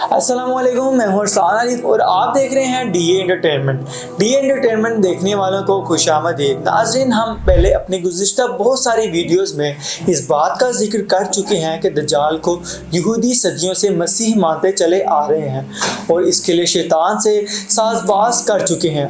अस्सलाम वालेकुम, मैं हूं अरसलान आरिफ और आप देख रहे हैं डीए एंटरटेनमेंट। डीए एंटरटेनमेंट देखने वालों को खुशामदीद। नाज़रीन, हम पहले अपनी गुज़िश्ता बहुत सारी वीडियोस में इस बात का जिक्र कर चुके हैं कि दज्जाल को यहूदी सदियों से मसीह मानते चले आ रहे हैं और इसके लिए शैतान से साज़बाज़ कर चुके हैं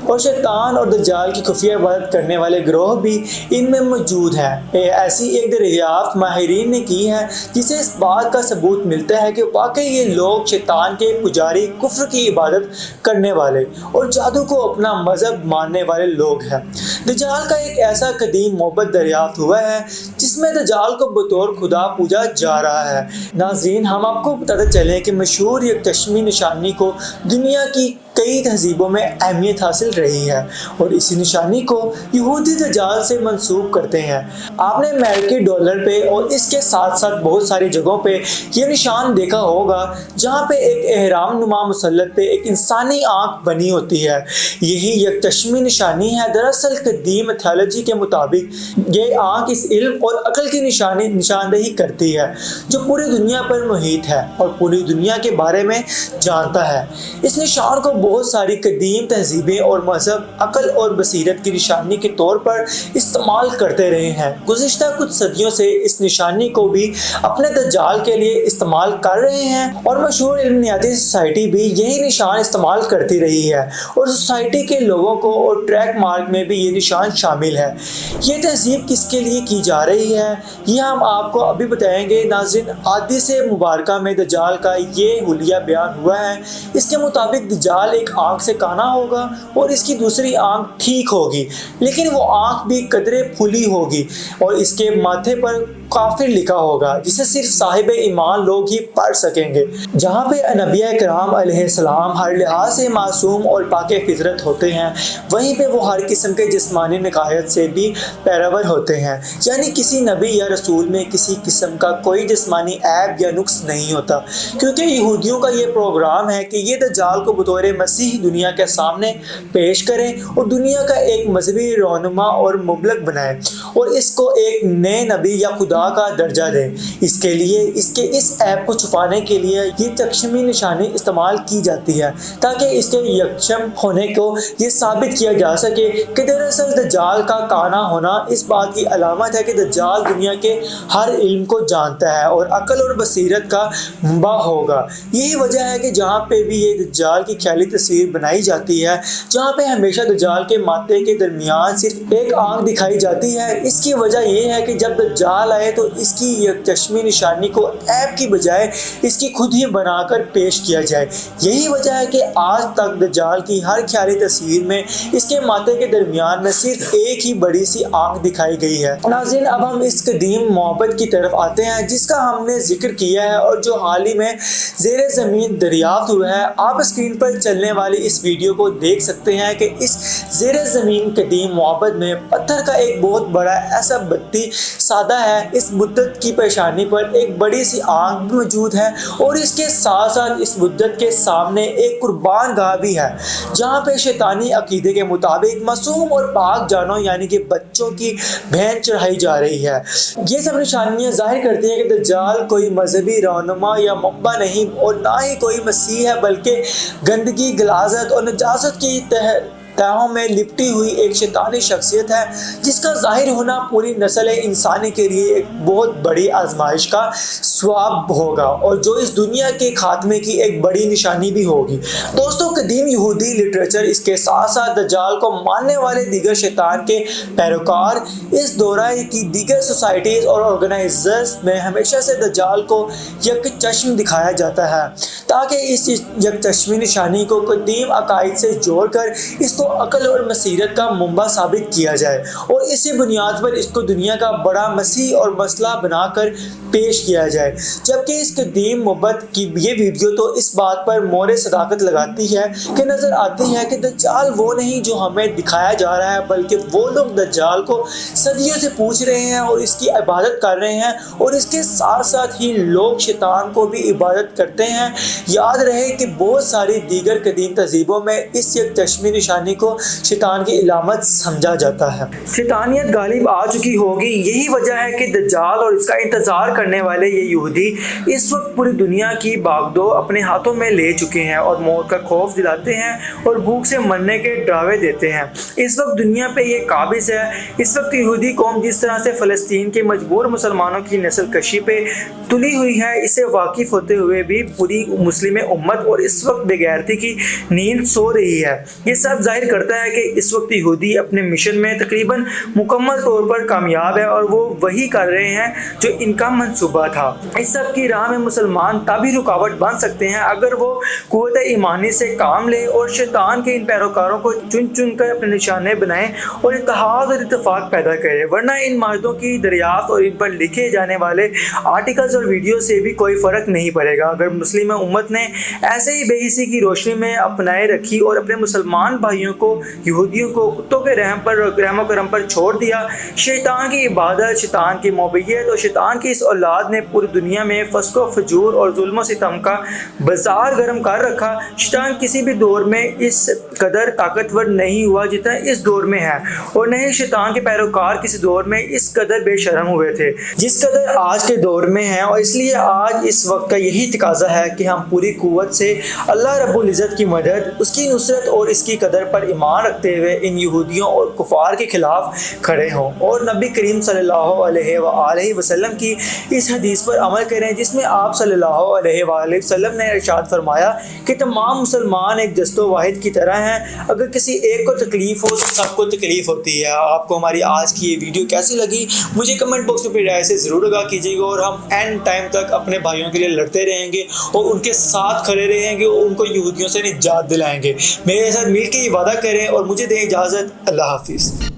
और शैतान और दज्जाल की खुफिया इबादत करने वाले गिरोह भी इनमें मौजूद हैं। ऐसी एक दरियाफ्त माहिरीन ने की है जिसे इस बात का सबूत मिलता है कि वाकई ये लोग शैतान के पुजारी, कुफ्र की इबादत करने वाले और जादू को अपना मजहब मानने वाले लोग हैं। दज्जाल का एक ऐसा कदीम मोहब्बत दरियाफ्त हुआ है जिसमें दज्जाल को बतौर खुदा पूजा जा रहा है। नाज़रीन, हम आपको बताते चलें कि मशहूर एक चश्मी निशानी को दुनिया की कई तहजीबों में अहमियत हासिल रही है और इसी निशानी को यहूदी दज्जाल से मंसूब करते हैं। आपने अमेरिकी डॉलर पे और इसके साथ साथ बहुत सारी जगहों पे ये निशान देखा होगा जहाँ पे एक एहराम नुमा मुसल्लत पे एक इंसानी आंख बनी होती है। यही एक चश्मी निशानी है। दरअसल कदीम थियोलॉजी के मुताबिक ये आंख इस इल्म और अकल की निशानदेही करती है जो पूरी दुनिया पर मुहित है और पूरी दुनिया के बारे में जानता है। इस निशान को बहुत सारी कदीम तहजीबें और मजहब अकल और बसीरत की निशानी के तौर पर इस्तेमाल करते रहे हैं। गुज़िश्ता कुछ सदियों से इस निशानी को भी अपने दज्जाल के लिए इस्तेमाल कर रहे हैं और मशहूर इल्मियाती सोसाइटी भी यही निशान इस्तेमाल करती रही है और सोसाइटी के लोगों को और ट्रैक मार्क में भी ये निशान शामिल है। ये तहजीब किसके लिए की जा रही है ये हम आपको अभी बताएंगे। नाज़रीन, आदि से मुबारका में दज्जाल का ये हुलिया बयान हुआ है। इसके मुताबिक दज्जाल एक आंख से काना होगा और इसकी दूसरी आंख ठीक होगी, लेकिन वो आंख भी कदरे फुली होगी और इसके माथे पर काफिर लिखा होगा जिसे सिर्फ साहिब ईमान लोग ही पढ़ सकेंगे। जहाँ पे नबिया कराम अलैहिस्सलाम हर लिहाज से मासूम और पाके फितरत होते हैं, वहीं पे वो हर किस्म के जिस्मानी निकायत से भी पैरवर होते हैं। यानी किसी नबी या रसूल में किसी किस्म का कोई जिस्मानी ऐब या नुक्स नहीं होता, क्योंकि यहूदियों का ये प्रोग्राम है कि ये दज्जाल को बतौर मसीह दुनिया के सामने पेश करें और दुनिया का एक मजहबी रहनुमा और मुबलक बनाए और इसको एक नए नबी या खुदा का दर्जा दें। इसके लिए इसके इस ऐप को छुपाने के लिए ये चश्मी निशानी इस्तेमाल की जाती है ताकि इसके यक्षम होने को ये साबित किया जा सके कि दरअसल दज्जाल का काना होना इस बात की अलामत है कि दज्जाल दुनिया के हर इल्म को जानता है और अकल और बसीरत का मुंबा होगा। यही वजह है कि जहाँ पे भी ये दज्जाल की ख्याली तस्वीर बनाई जाती है, जहाँ पे हमेशा दज्जाल के माथे के दरमियान सिर्फ एक आंख दिखाई जाती है, इसकी वजह यह है कि जब दज्जाल आए तो इसकी एक चश्मी निशानी को ऐप की बजाय इसकी खुद ही बनाकर पेश किया जाए। यही वजह है कि आज तक दज्जाल की हर ख्याली तस्वीर में इसके माथे के दरमियान में सिर्फ एक ही बड़ी सी आंख दिखाई गई है। नाज़रीन, अब हम इस कदीम मोहब्बत की तरफ आते हैं जिसका हमने जिक्र किया है और जो हाल ही में ज़ेरे ज़मीन दरियाफ्त हुआ है। आप स्क्रीन पर चलने वाली इस वीडियो को देख सकते हैं कि इस ज़ेरे ज़मीन कदीम मोहब्बत में पत्थर का एक बहुत बड़ा ऐसा बत्ती सादा है। इस बुद्दत की पेशानी पर एक बड़ी सी आंख भी मौजूद है और इसके साथ साथ इस बुद्दत के सामने एक कुर्बान गाह भी है जहाँ पे शैतानी अकीदे के मुताबिक मासूम और पाक जानों यानी कि बच्चों की भेंट चढ़ाई जा रही है। ये सब निशानियाँ जाहिर करती हैं कि दज्जाल कोई मजहबी रहनुमा या मुब्बा नहीं और ना ही कोई मसीह है, बल्कि गंदगी, गलाजत और नजासत की तहों में लिपटी हुई एक शैतानी शख्सियत है जिसका जाहिर होना पूरी नस्ल इंसानी के लिए एक बहुत बड़ी आजमाइश का स्वाब होगा और जो इस दुनिया के खात्मे की एक बड़ी निशानी भी होगी। दोस्तों, कदीम यहूदी लिटरेचर इसके साथ साथ दज्जाल को मानने वाले दीगर शैतान के पैरोकार इस दौरान की दीगर सोसाइटीज़ और ऑर्गेनाइजर्स में हमेशा से दज्जाल को एक चश्म दिखाया जाता है ताकि इस एक चश्मी निशानी को कदीम अकायद से जोड़कर इसको अकल और मसीरत का मुंबा साबित किया जाए और इसी बुनियाद पर इसको दुनिया का बड़ा मसीह और मसला बनाकर पेश किया जाए। जबकि इस कदीम मोहब्बत की ये वीडियो तो इस बात पर मोहरे सदाकत लगाती है कि नज़र आती है कि दज्जाल वो नहीं जो हमें दिखाया जा रहा है, बल्कि वो लोग दज्जाल को सदियों से पूछ रहे हैं और इसकी इबादत कर रहे हैं और इसके साथ साथ ही लोग शैतान को भी इबादत करते हैं। याद रहे कि बहुत सारी दीगर कदीम तहजीबों में इस एक चश्मी निशानी آدمی کو شیطان کی علامت سمجھا جاتا ہے۔ شیطانیت غالب آ چکی ہوگی، یہی وجہ ہے کہ دجال اور اس کا انتظار کرنے والے یہ یہودی اس وقت پوری دنیا کی باغدو اپنے ہاتھوں میں لے چکے ہیں اور موت کا خوف دلاتے ہیں اور بھوک سے مرنے کے ڈراوے دیتے ہیں۔ اس وقت دنیا پہ یہ قابض ہے۔ اس وقت یہودی قوم جس طرح سے فلسطین کے مجبور مسلمانوں کی نسل کشی پہ تلی ہوئی ہے، اسے واقف ہوتے ہوئے بھی پوری مسلم امت اور اس وقت بے غیرتی کی نیند سو رہی ہے۔ یہ سب ظاہر کرتا ہے کہ اس وقت یہودی اپنے مشن میں تقریباً مکمل طور پر کامیاب ہے اور وہ وہی کر رہے ہیں جو ان کا منصوبہ تھا۔ اس سب کی راہ میں مسلمان تبھی رکاوٹ بن سکتے ہیں اگر وہ قوت ایمانی سے کام لے اور شیطان کے ان پیروکاروں کو چن چن کر اپنے نشانے بنائیں اور اتحاد اور اتفاق پیدا کرے، ورنہ ان معاہدوں کی دریافت اور ان پر لکھے جانے والے آرٹیکلز اور ویڈیو سے بھی کوئی فرق نہیں پڑے گا۔ اگر مسلم امت نے ایسے ہی بے حسی کی روشنی میں اپنائے رکھی اور اپنے مسلمان بھائیوں کو یہودیوں کو کتوں کے رحم و کرم پر چھوڑ دیا، شیطان کی عبادت، شیطان کی موبیت اور شیطان کی اس اولاد نے پوری دنیا میں فسق و فجور اور ظلم و ستم کا بازار گرم کر رکھا۔ شیطان کسی بھی دور میں اس قدر طاقتور نہیں ہوا جتنا اس دور میں ہے، اور نہ ہی شیطان کے پیروکار کسی دور میں اس قدر بے شرم ہوئے تھے جس قدر آج کے دور میں ہیں۔ اور اس لیے آج اس وقت کا یہی تقاضا ہے کہ ہم پوری قوت سے اللہ رب العزت کی مدد، اس کی نصرت اور اس کی قدر پر ایمان رکھتے ہوئے ان یہودیوں اور کفار کے خلاف کھڑے ہوں اور نبی کریم صلی اللہ علیہ وآلہ وسلم کی اس حدیث پر عمل کریں جس میں آپ صلی اللہ علیہ وآلہ وسلم نے ارشاد فرمایا کہ تمام مسلمان ایک جست و واحد کی طرح ہیں، اگر کسی ایک کو تکلیف ہو تو سب کو تکلیف ہوتی ہے۔ آپ کو ہماری آج کی یہ ویڈیو کیسی لگی مجھے کمنٹ باکس میں رائے سے ضرور آگاہ کیجیے گا، اور ہم اینڈ ٹائم تک اپنے بھائیوں کے لیے لڑتے رہیں گے اور ان کے ساتھ کھڑے رہیں گے اور ان کو یہودیوں سے نجات دلائیں گے۔ میرے ساتھ مل کے یہ وعدہ کریں اور مجھے دیں اجازت۔ اللہ حافظ۔